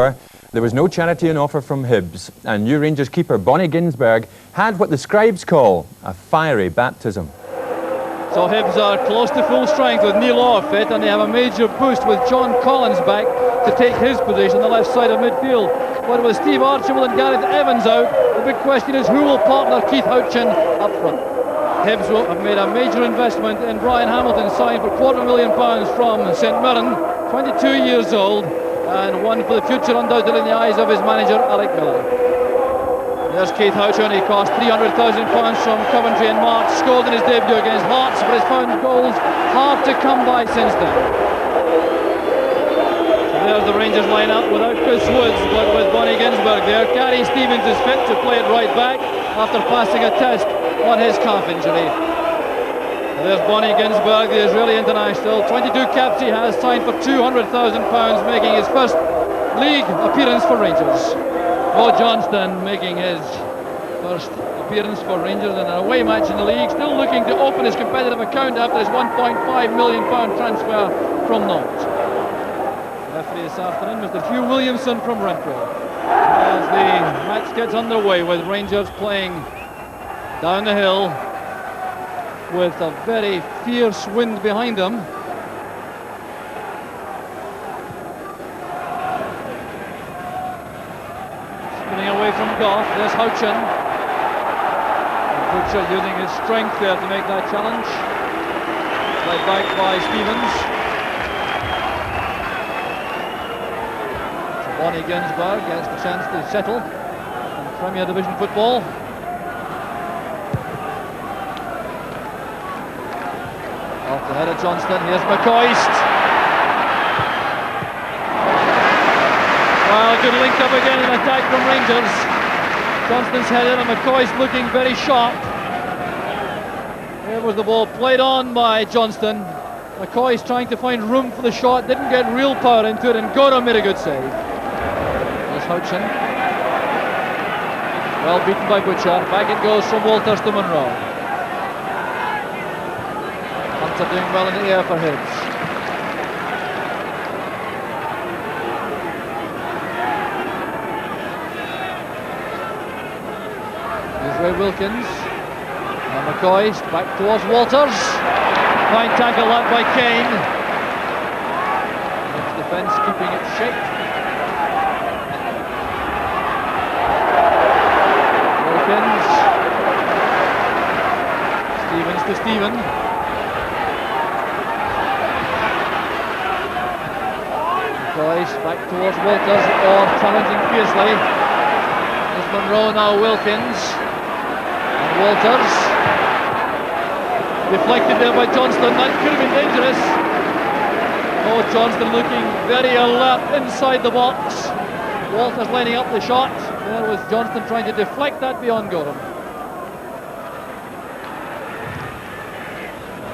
goalkeeper, there was no charity on offer from Hibs, and new Rangers keeper Bonnie Ginsberg had what the scribes call a fiery baptism. So Hibs are close to full strength with Neil Law fit, and they have a major boost with John Collins back to take his position on the left side of midfield. But with Steve Archibald and Gareth Evans out, the big question is who will partner Keith Houchin up front. Hibs have made a major investment in Brian Hamilton, signed for £250,000 from St Mirren, 22 years old, and one for the future undoubtedly in the eyes of his manager Alec Miller. There's Keith Houchin. He cost £300,000 from Coventry in March, scored in his debut against Hearts, but has found goals hard to come by since then. So there's the Rangers line-up without Chris Woods, but with Bonnie Ginsberg there. Gary Stevens is fit to play it right back after passing a test on his calf injury. So there's Bonnie Ginsberg, the Israeli international. 22 caps he has, signed for £200,000, making his first league appearance for Rangers. Mo Johnston making his first appearance for Rangers in an away match in the league, still looking to open his competitive account after his £1.5 million transfer from Nantes. Referee this afternoon, Mr. Hugh Williamson from Renfrew. As the match gets underway with Rangers playing down the hill with a very fierce wind behind them. Away from Goff, there's Houchin. Butcher using his strength there to make that challenge. Played back by Stevens. So Bonnie Ginsberg gets the chance to settle in Premier Division football. Off the head of Johnston, here's McCoist. Well, good link up again in attack from Rangers. Johnston's headed and McCoy's looking very sharp. There was the ball played on by Johnston. McCoy's trying to find room for the shot, didn't get real power into it, and Gorham made a good save. There's Houchin. Well beaten by Butcher. Back it goes from Walters to Monroe. Hunter doing well in the air for Hibs. Ray Wilkins and McCoy back towards Walters. Fine tackle that by Kane. His defence keeping it shaped. Wilkins. Stevens to Stephen. McCoy back towards Walters, or challenging fiercely. There's Monroe, now Wilkins. Walters, deflected there by Johnston. That could have been dangerous. Oh, Johnston looking very alert inside the box. Walters lining up the shot. There was Johnston trying to deflect that beyond Gorham.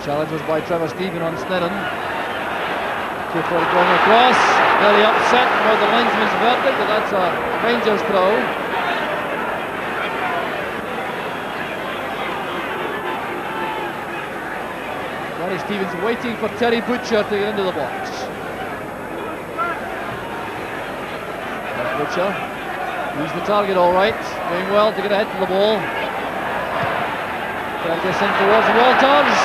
Challenge was by Trevor Stephen on Sneddon. Cooper going across, very upset by the linesman's verdict, but that's a Rangers throw. Gary Stevens waiting for Terry Butcher to get into the box. There's Butcher. He's the target all right. Doing well to get ahead to the ball. Ferguson towards Walters.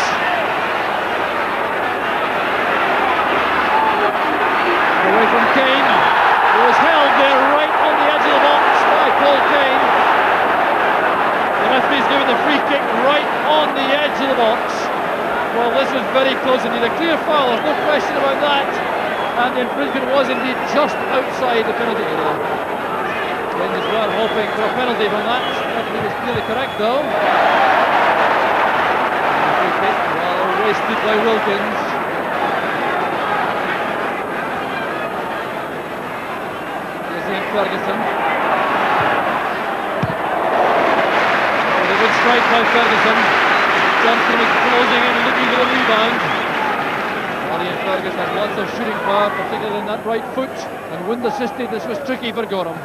Away from Kane. He was held there right on the edge of the box by Paul Kane. The referee's given the free kick right on the edge of the box. Well, this was very close indeed. A clear foul, there's no question about that. And the infringement was indeed just outside the penalty area. Rangers were hoping for a penalty from that. I think it's clearly correct though. Free kick, well wasted by Wilkins. Here's Ian Ferguson. With a good strike by Ferguson. Johnston was closing in and looking for the rebound. Ian Ferguson had lots of shooting power, particularly in that right foot, and wind assisted. This was tricky for Gorham.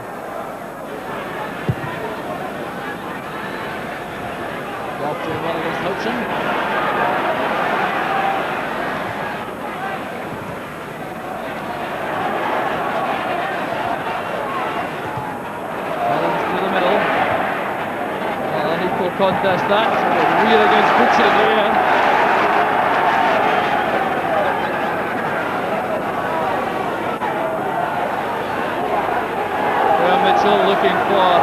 Off doing well against Houchin. contest that. Weir against Butcher in the air. Mitchell looking for a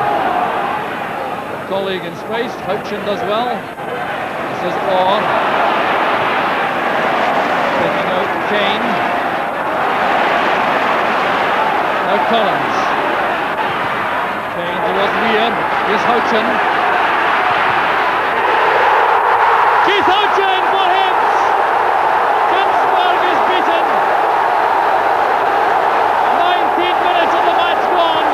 colleague in space. Houchin does well. This is Orr. Taking out Kane. Now Collins. Kane towards Weir. Here's Houchin. Keith Houchin for Hibs. Ginsberg is beaten. 19 minutes of the match gone.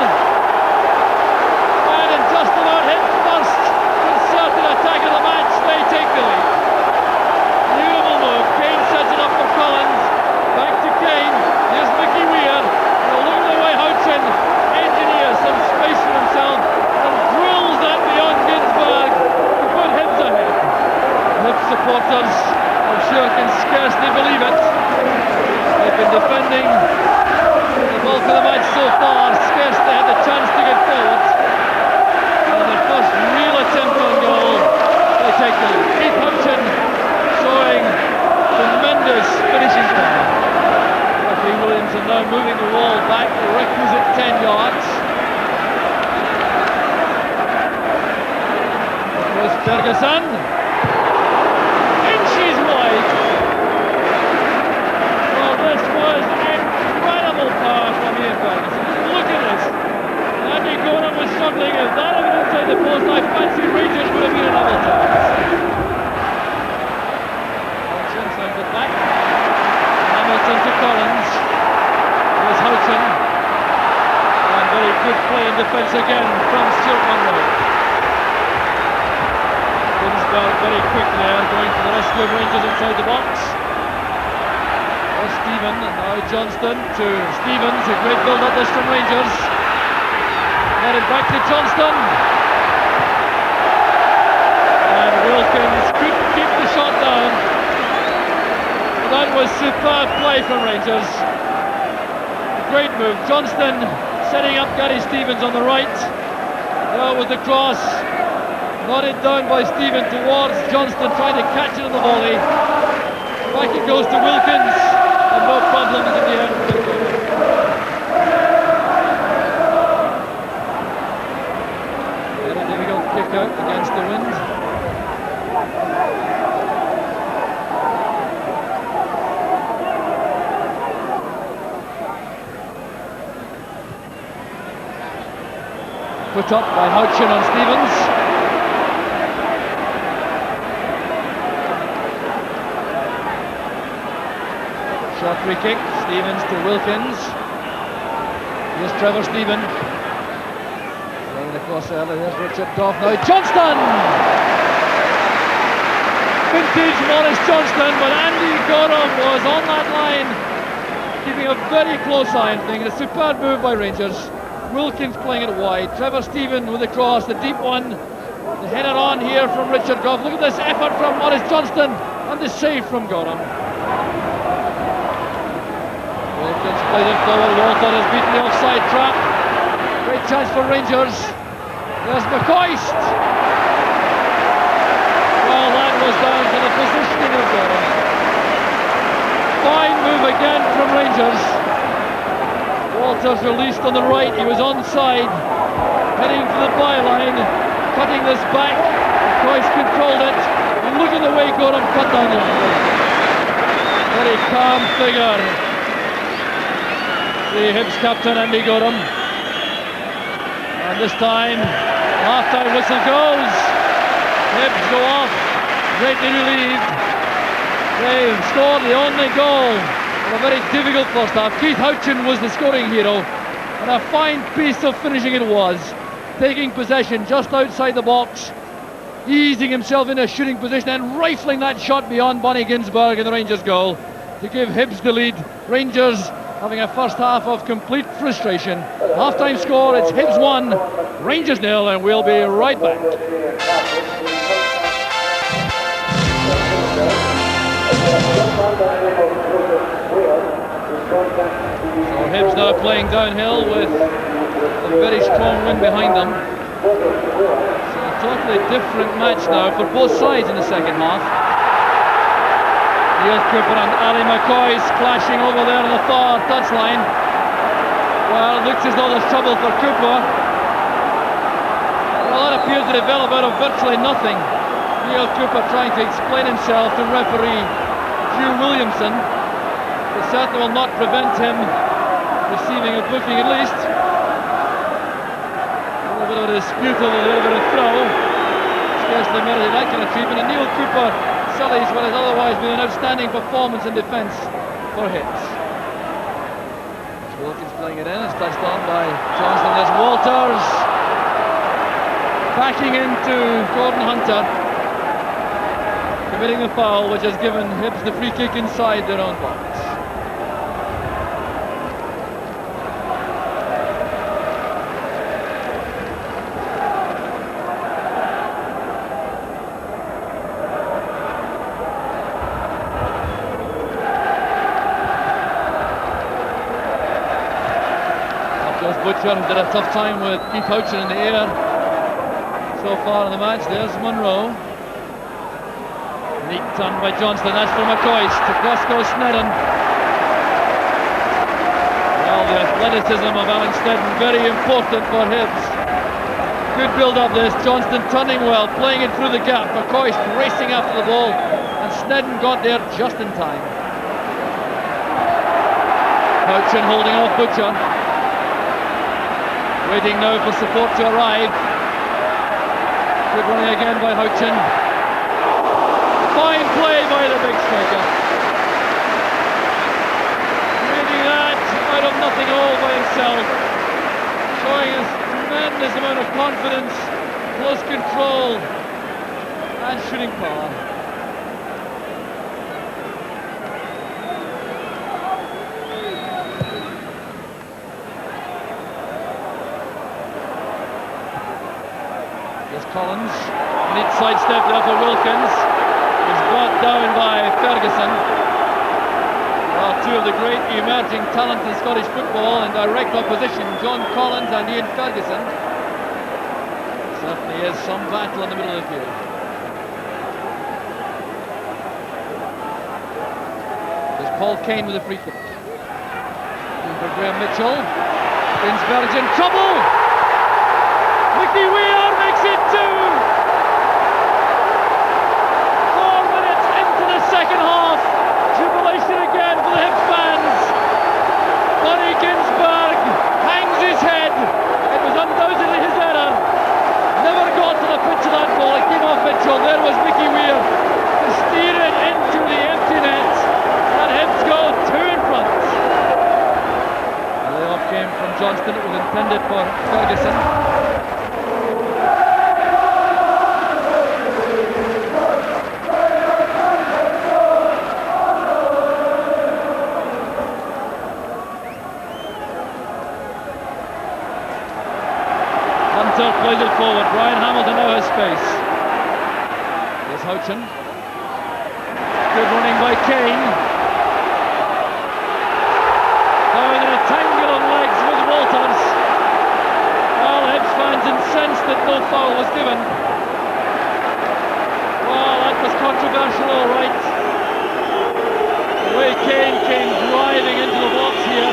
And in just about Hibs' first concerted attack of the match, they take the lead. Beautiful move. Kane sets it up for Collins. Back to Kane. Here's Mickey Weir. Now look at the way Houchin engineers some space for himself and drills that beyond Ginsberg to put Hibs ahead. Hibs supporters, I'm sure, can scarcely believe it. They've been defending the bulk of the match so far, scarcely had the chance to get forward. And their first real attempt on goal, they take the lead. Keith Houchin showing tremendous finishing power. Referee Williamson now moving the wall back the requisite 10 yards. Here's Ferguson. Inches wide. Well, this was incredible power from Ian Ferguson. Look at this. Andy Gorham was struggling. If that had been inside the post, I fancy Rangers would have been another chance. Houchin sends it back. Hamilton to Collins. Here's Houchin. And very good play in defence again from Stuart Munro. Ginsberg very quick there, going to the rescue of Rangers inside the box. Stephen, and now Johnston to Stevens. A great build up this from Rangers. Let it back to Johnston. And Wilkins couldn't keep the shot down. That was superb play from Rangers. A great move. Johnston setting up Gary Stevens on the right. There was the cross. Nodded down by Stephen towards Johnston, trying to catch it on the volley. Back it goes to Wilkins, and no problems in the end. Very difficult kick out against the wind. Put up by Houchin on Stevens. Short free kick, Stevens to Wilkins. Here's Trevor Stephen. Playing across early, here's Richard Goff. Now Johnston! Vintage Maurice Johnston, but Andy Gorham was on that line, keeping a very close eye on things. A superb move by Rangers. Wilkins playing it wide. Trevor Stephen with the cross, the deep one. The header on here from Richard Goff. Look at this effort from Maurice Johnston and the save from Gorham. Wilkins plays it forward. Walton has beaten the offside trap. Great chance for Rangers. There's McCoist. Well, that was down to the positioning of Gorham. Fine move again from Rangers. Walters released on the right. He was onside, heading for the byline, cutting this back. McCoist controlled it. And look at the way Gorham cut down the line. Very calm figure. The Hibs captain Andy Gorham. And this time, half-time whistle goes. Hibs go off, greatly relieved. They've scored the only goal in a very difficult first half. Keith Houchin was the scoring hero, and a fine piece of finishing it was. Taking possession just outside the box, easing himself in a shooting position and rifling that shot beyond Bonnie Ginsberg in the Rangers goal to give Hibs the lead. Rangers having a first half of complete frustration. Half-time score, it's Hibs 1, Rangers 0, and we'll be right back. So Hibs now playing downhill with a very strong wind behind them. So totally different match now for both sides in the second half. Here's Cooper and Ali McCoy splashing over there on the far touchline. Well, it looks as though there's trouble for Cooper. Well, that appears to develop out of virtually nothing. Neil Cooper trying to explain himself to referee Hugh Williamson. It certainly will not prevent him receiving a booking at least. A little bit of a dispute over there, a bit of throw. Scarcely merited that kind of treatment. And Neil Cooper sullies what has otherwise been an outstanding performance in defence for Hibs. Wilkins playing it in, it's touched on by Johnston. There's Walters backing into Gordon Hunter, committing the foul which has given Hibs the free kick inside their own box. Butcher did a tough time with Keith Houchin in the air so far in the match. There's Monroe. Neat turn by Johnston, that's for McCoy. Across goes Snedden. Well, the athleticism of Alan Snedden, very important for Hibs. Good build up this, Johnston turning well, playing it through the gap. McCoy racing after the ball, and Snedden got there just in time. Houchin holding off Butcher. Waiting now for support to arrive. Good running again by Houchin. Fine play by the big striker. Reading that out of nothing all by himself. Showing a tremendous amount of confidence, close control and shooting power. Collins, neat sidestep there for Wilkins. He's brought down by Ferguson. Well, two of the great emerging talents in Scottish football in direct opposition, John Collins and Ian Ferguson. Certainly is some battle in the middle of the field. There's Paul Kane with a free kick. For Graham Mitchell. Ginsberg's in trouble! Mickey Weir makes it 2! 4 minutes into the second half. Jubilation again for the Hibs fans. Bonnie Ginsberg hangs his head. It was undoubtedly his error. Never got to the pitch of that ball. It came off Mitchell. There was Mickey Weir to steer it into the empty net. And Hibs go 2 in front. The layoff came from Johnston. It was intended for Ferguson. Plays it forward. Brian Hamilton now has space. Here's Houchin. Good running by Kane. Down in a tangle of legs with Walters. Well, Hibs fans incensed that no foul was given. Well, that was controversial, all right. The way Kane came driving into the box here.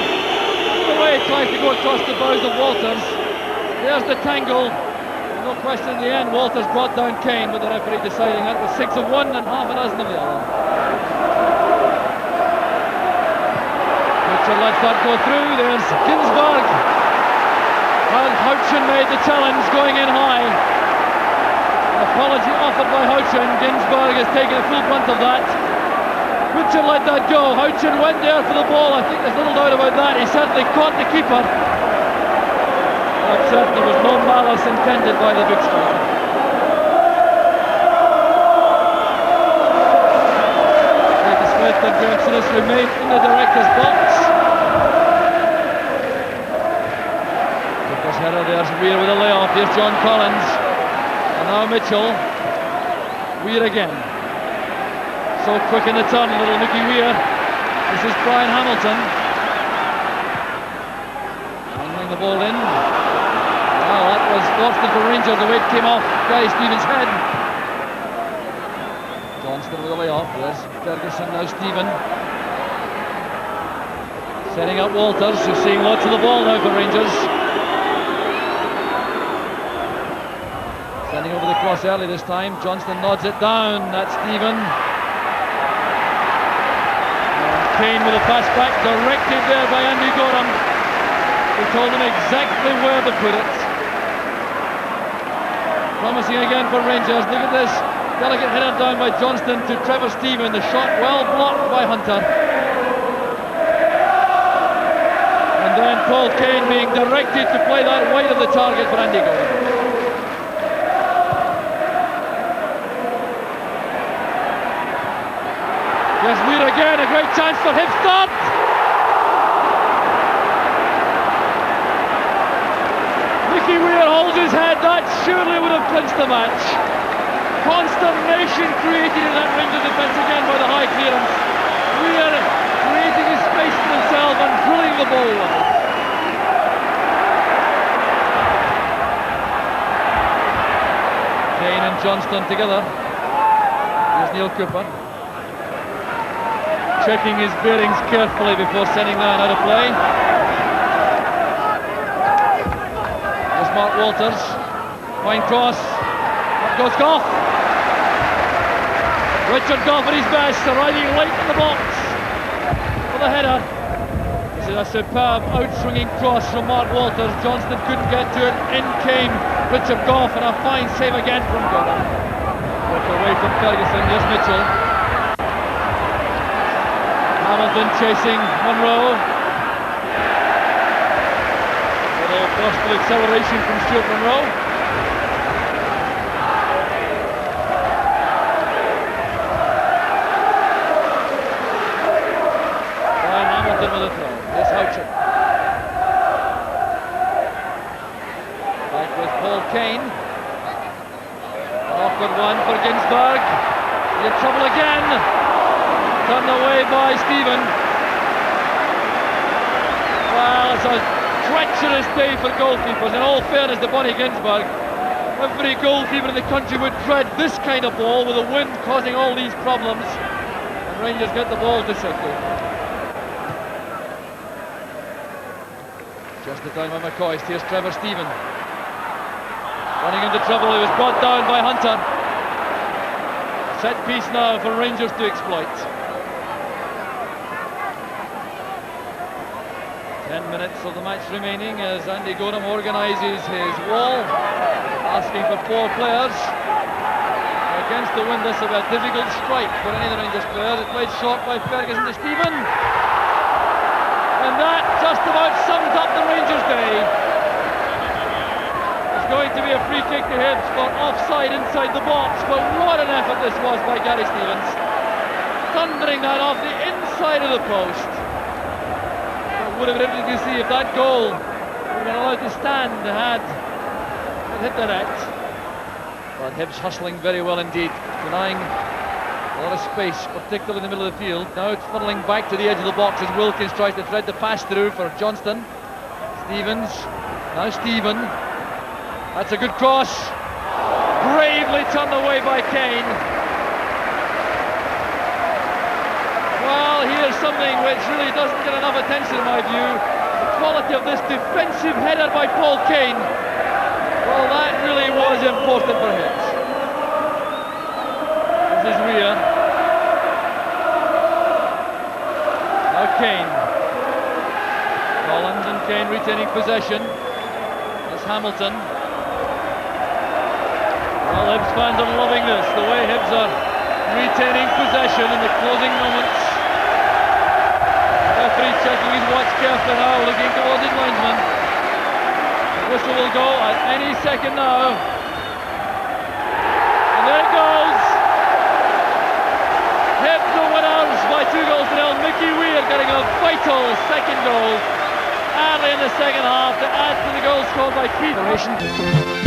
The way he tried to go across the bows of Walters. There's the tangle. No question in the end, Walters brought down Kane, but the referee deciding that was 6 of one and half a dozen of the other. Mitchell lets that go through. There's Ginsberg. And Houchin made the challenge, going in high. An apology offered by Houchin. Ginsberg has taken the full brunt of that. Mitchell let that go. Houchin went there for the ball. I think there's little doubt about that. He certainly caught the keeper. But certainly was no malice intended by the big striker. Peter Smith and Graham Souness remain in the director's box. Lucas Herrera, there's Weir with a layoff. Here's John Collins. And now Mitchell. Weir again. So quick in the turn, little Mickey Weir. This is Brian Hamilton. Handling the ball in. Well, that was fortunate for Rangers. The weight came off Gary Stevens' head. Johnston with a layoff. There's Ferguson, now Stephen. Setting up Walters, who's seeing lots of the ball now for Rangers. Sending over the cross early this time. Johnston nods it down. That's Stephen. Kane with a pass back, directed there by Andy Gorham, who told him exactly where to put it. Promising again for Rangers. Look at this delicate header down by Johnston to Trevor Stephen. The shot well blocked by Hunter. And then Paul Kane being directed to play that wide of the target for Andy Gorham. There's Weir again, a great chance for Hibs start. Mickey Weir holds his head, that surely would have clinched the match. Consternation created in that Rangers defence again by the high clearance. Weir creating a space for himself and drilling the ball well. Kane and Johnston together. Here's Neil Cooper. Checking his bearings carefully before sending that out of play. There's Mark Walters. Fine cross. Up goes Goff. Richard Goff at his best, arriving late in the box for the header. This is a superb out-swinging cross from Mark Walters. Johnston couldn't get to it. In came Richard Goff, and a fine save again from Gorham. Broke away from Ferguson. Here's Mitchell. Hamilton chasing Monroe. A little burst of acceleration from Stuart Monroe. Brian Hamilton with a throw. Here's Houchin. Back with Paul Kane. An awkward one for Ginsberg. In trouble again. Turned away by Stephen. Well, it's a treacherous day for goalkeepers. In all fairness to Bonnie Ginsberg, every goalkeeper in the country would dread this kind of ball with the wind causing all these problems. And Rangers get the ball to safety. Just the time by McCoist. Here's Trevor Stephen. Running into trouble. He was brought down by Hunter. Set piece now for Rangers to exploit. 10 minutes of the match remaining as Andy Gorham organises his wall, asking for 4 players. Against the wind, this will be a difficult strike for any of the Rangers players. It played short by Ferguson to Stephen. And that just about sums up the Rangers' day. There's going to be a free kick to Hibs for offside inside the box, but what an effort this was by Gary Stevens. Thundering that off the inside of the post. Would have been interesting to see if that goal would have been allowed to stand had it hit the net. But Hibs hustling very well indeed, denying a lot of space, particularly in the middle of the field. Now it's funneling back to the edge of the box as Wilkins tries to thread the pass through for Johnston. Stevens, now Stephen. That's a good cross. Bravely turned away by Kane. Well, here's something which really doesn't get enough attention in my view. The quality of this defensive header by Paul Kane. Well, that really was important for Hibs. This is Weir. Now Kane. Collins and Kane retaining possession. That's Hamilton. Well, Hibs fans are loving this, the way Hibs are retaining possession in the closing moments. Referee checking his watch carefully now, looking towards his linesman. The whistle will go at any second now. And there it goes. Hibs are winners by 2-0. Mickey Weir getting a vital second goal early in the second half to add to the goal scored by Keith.